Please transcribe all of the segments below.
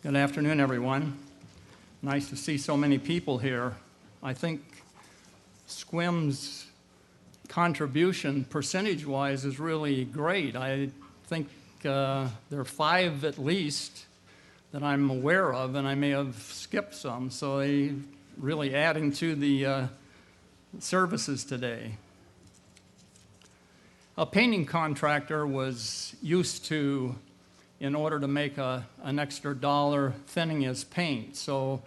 Good afternoon, everyone. Nice to see so many people here. I think SQUIM's contribution, percentage-wise, is really great. I think there are 5 at least that I'm aware of, and I may have skipped some, so they really adding to the services today. A painting contractor was used to, in order to make an extra $1 thinning his paint. So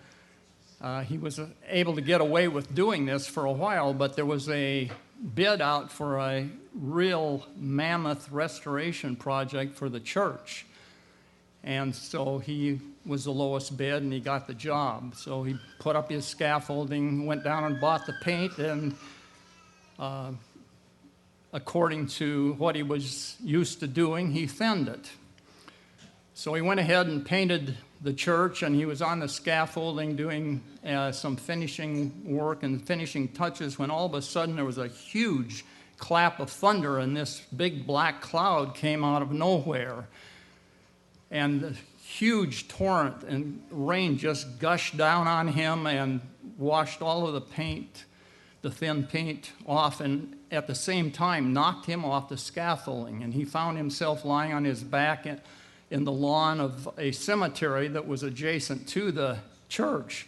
he was able to get away with doing this for a while, but there was a bid out for a real mammoth restoration project for the church. And so he was the lowest bid and he got the job. So he put up his scaffolding, went down and bought the paint, and according to what he was used to doing, he thinned it. So he went ahead and painted the church, and he was on the scaffolding doing some finishing work and finishing touches when all of a sudden there was a huge clap of thunder, and this big black cloud came out of nowhere. And a huge torrent and rain just gushed down on him and washed all of the paint, the thin paint, off, and at the same time knocked him off the scaffolding. And he found himself lying on his back in the lawn of a cemetery that was adjacent to the church,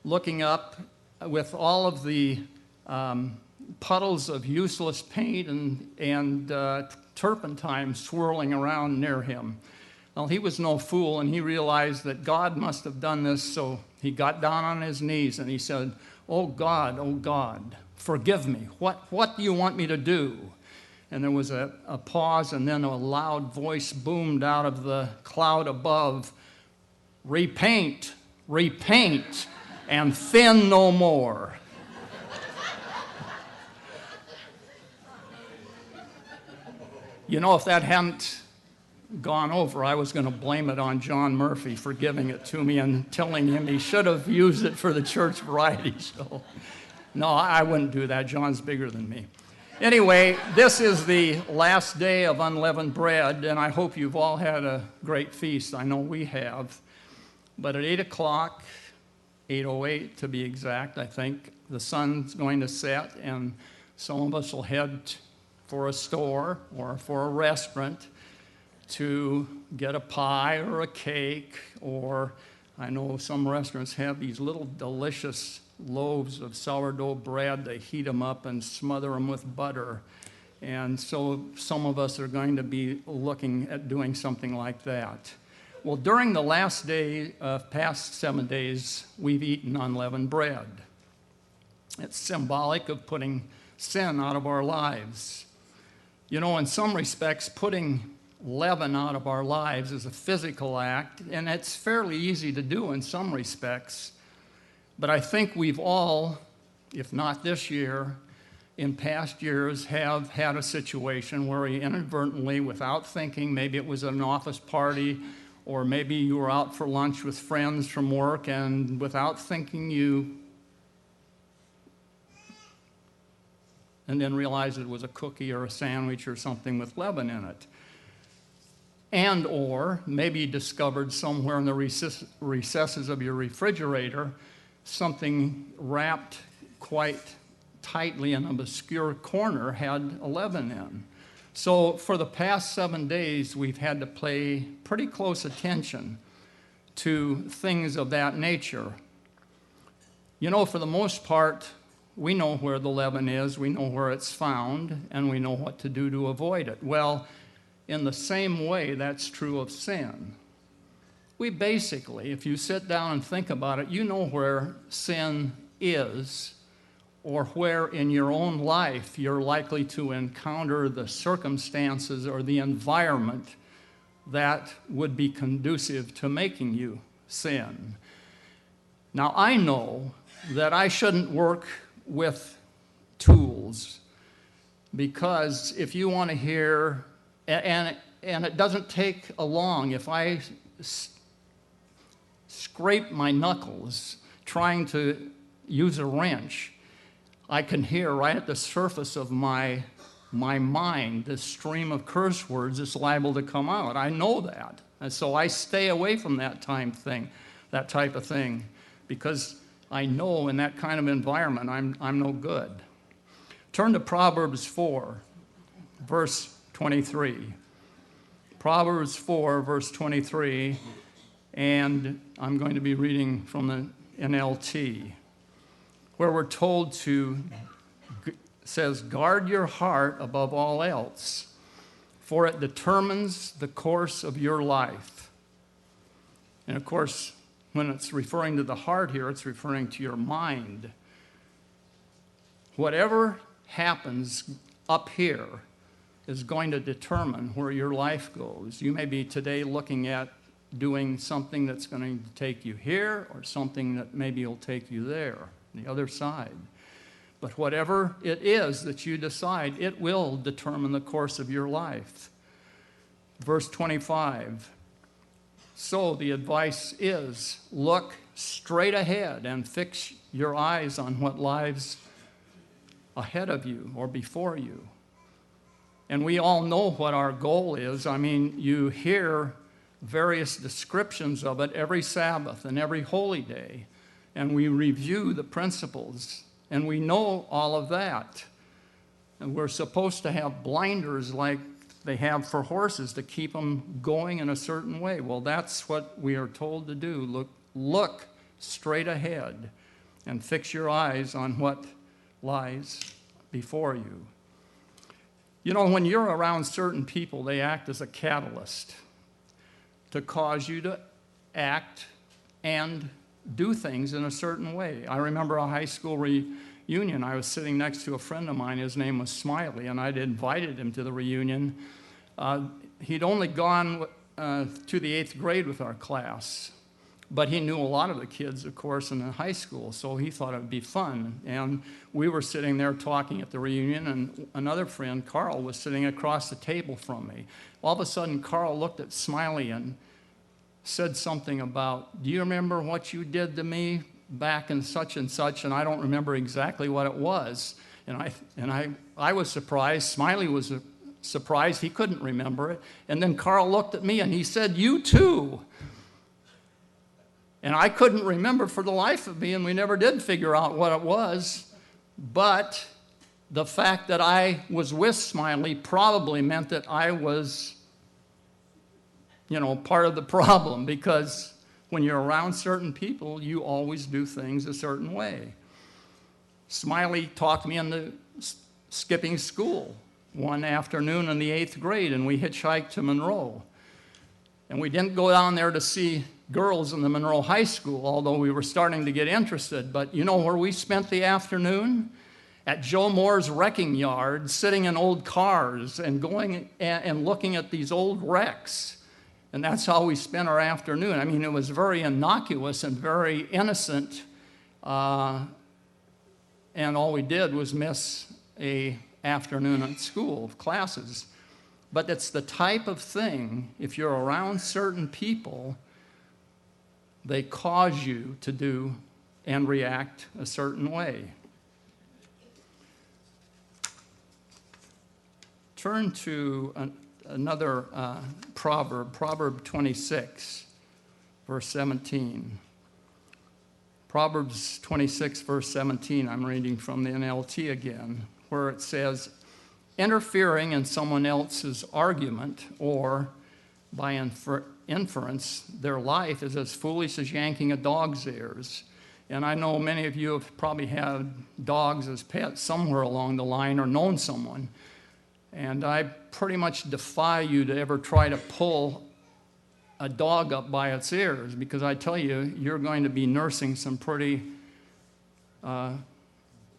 looking up with all of the puddles of useless paint and turpentine swirling around near him. Well, he was no fool, and he realized that God must have done this, so he got down on his knees and he said, oh God, forgive me. What do you want me to do?" And there was a pause, and then a loud voice boomed out of the cloud above, "Repaint, repaint, and thin no more." You know, if that hadn't gone over, I was going to blame it on John Murphy for giving it to me and telling him he should have used it for the church variety show. No, I wouldn't do that. John's bigger than me. Anyway, this is the last day of unleavened bread, and I hope you've all had a great feast. I know we have. But at 8 o'clock, 8:08 to be exact, I think, the sun's going to set, and some of us will head for a store or for a restaurant to get a pie or a cake, or I know some restaurants have these little delicious loaves of sourdough bread. They heat them up and smother them with butter. And so some of us are going to be looking at doing something like that. Well, during the last day of past 7 days, we've eaten unleavened bread. It's symbolic of putting sin out of our lives. You know, in some respects, putting leaven out of our lives is a physical act, and it's fairly easy to do in some respects. But I think we've all, if not this year, in past years, have had a situation where we inadvertently, without thinking, maybe it was an office party, or maybe you were out for lunch with friends from work, and without thinking and then realized it was a cookie or a sandwich or something with leaven in it. And or maybe you discovered somewhere in the recesses of your refrigerator something wrapped quite tightly in an obscure corner had a leaven in. So for the past 7 days, we've had to pay pretty close attention to things of that nature. You know, for the most part, we know where the leaven is, we know where it's found, and we know what to do to avoid it. Well, in the same way, that's true of sin. We basically, if you sit down and think about it, you know where sin is, or where in your own life you're likely to encounter the circumstances or the environment that would be conducive to making you sin. Now, I know that I shouldn't work with tools, because if you want to hear, and it doesn't take long, if I scrape my knuckles trying to use a wrench, I can hear right at the surface of my my mind, this stream of curse words is liable to come out. I know that. And so I stay away from that type of thing, because I know in that kind of environment I'm no good. Turn to Proverbs 4, verse 23. Proverbs 4, verse 23, and I'm going to be reading from the NLT, where we're told to, says, guard your heart above all else, for it determines the course of your life. And of course, when it's referring to the heart here, it's referring to your mind. Whatever happens up here is going to determine where your life goes. You may be today looking at doing something that's going to take you here, or something that maybe will take you there, the other side. But whatever it is that you decide, it will determine the course of your life. Verse 25. So the advice is, look straight ahead and fix your eyes on what lies ahead of you or before you. And we all know what our goal is. I mean, you hear various descriptions of it every Sabbath and every holy day, and we review the principles, and we know all of that. And we're supposed to have blinders like they have for horses to keep them going in a certain way. Well, that's what we are told to do. Look straight ahead and fix your eyes on what lies before you. You know, when you're around certain people, they act as a catalyst to cause you to act and do things in a certain way. I remember a high school reunion. I was sitting next to a friend of mine. His name was Smiley, and I'd invited him to the reunion. He'd only gone to the 8th grade with our class, but he knew a lot of the kids, of course, in the high school, so he thought it would be fun. And we were sitting there talking at the reunion, and another friend, Carl, was sitting across the table from me. All of a sudden, Carl looked at Smiley and said something about, do you remember what you did to me back in such and such? And I don't remember exactly what it was. And I was surprised. Smiley was surprised. He couldn't remember it. And then Carl looked at me and he said, you too. And I couldn't remember for the life of me, and we never did figure out what it was. But the fact that I was with Smiley probably meant that I was, part of the problem, because when you're around certain people, you always do things a certain way. Smiley talked me into skipping school one afternoon in the 8th grade, and we hitchhiked to Monroe. And we didn't go down there to see girls in the Monroe High School, although we were starting to get interested. But you know where we spent the afternoon? At Joe Moore's wrecking yard, sitting in old cars and going and looking at these old wrecks. And that's how we spent our afternoon. I mean, it was very innocuous and very innocent. And all we did was miss an afternoon at school, classes. But it's the type of thing, if you're around certain people, they cause you to do and react a certain way. Turn to another proverb, Proverb 26, verse 17. Proverbs 26, verse 17, I'm reading from the NLT again, where it says, interfering in someone else's argument or by inference, their life is as foolish as yanking a dog's ears. And I know many of you have probably had dogs as pets somewhere along the line or known someone. And I pretty much defy you to ever try to pull a dog up by its ears, because I tell you, you're going to be nursing some pretty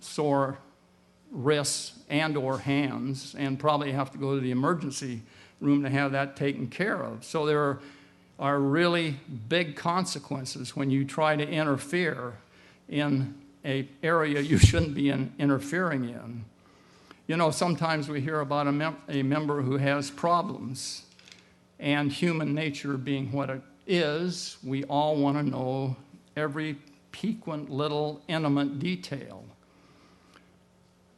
sore wrists and or hands, and probably have to go to the emergency room to have that taken care of. So there are really big consequences when you try to interfere in an area you shouldn't be interfering in. You know, sometimes we hear about a member who has problems, and human nature being what it is, we all want to know every piquant little intimate detail.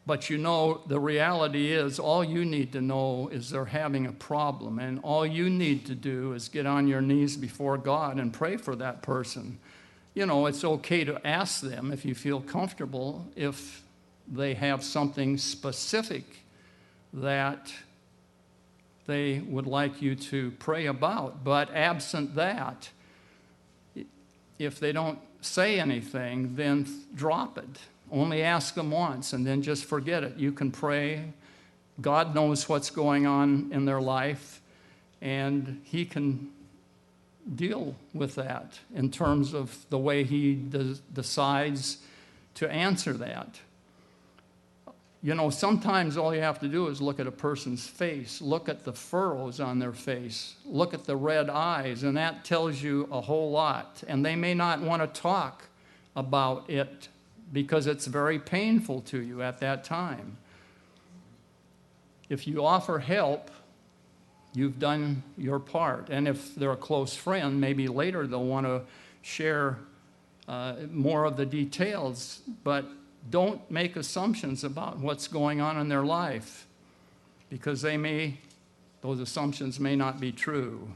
But you know, the reality is all you need to know is they're having a problem. And all you need to do is get on your knees before God and pray for that person. You know, it's okay to ask them if you feel comfortable, if they have something specific that they would like you to pray about. But absent that, if they don't say anything, then drop it. Only ask them once and then just forget it. You can pray. God knows what's going on in their life, and He can deal with that in terms of the way He decides to answer that. You know, sometimes all you have to do is look at a person's face, look at the furrows on their face, look at the red eyes, and that tells you a whole lot. And they may not want to talk about it because it's very painful to you at that time. If you offer help, you've done your part. And if they're a close friend, maybe later they'll want to share more of the details. But don't make assumptions about what's going on in their life, because those assumptions may not be true.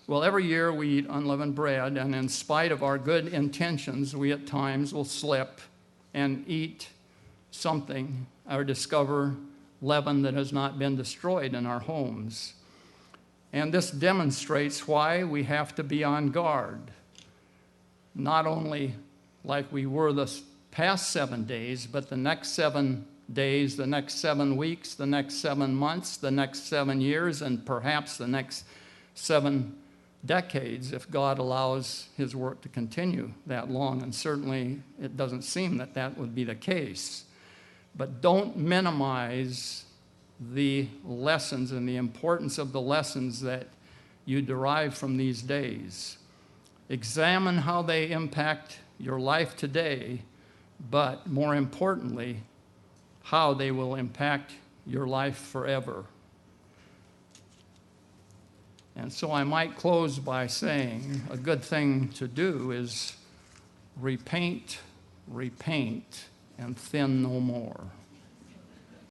Well, every year we eat unleavened bread, and in spite of our good intentions, we at times will slip and eat something or discover leaven that has not been destroyed in our homes. And this demonstrates why we have to be on guard. Not only like we were the past 7 days, but the next 7 days, the next 7 weeks, the next 7 months, the next 7 years, and perhaps the next 7 decades, if God allows His work to continue that long. And certainly it doesn't seem that that would be the case. But don't minimize the lessons and the importance of the lessons that you derive from these days. Examine how they impact your life today, but more importantly, how they will impact your life forever. And so I might close by saying a good thing to do is repaint, and sin no more.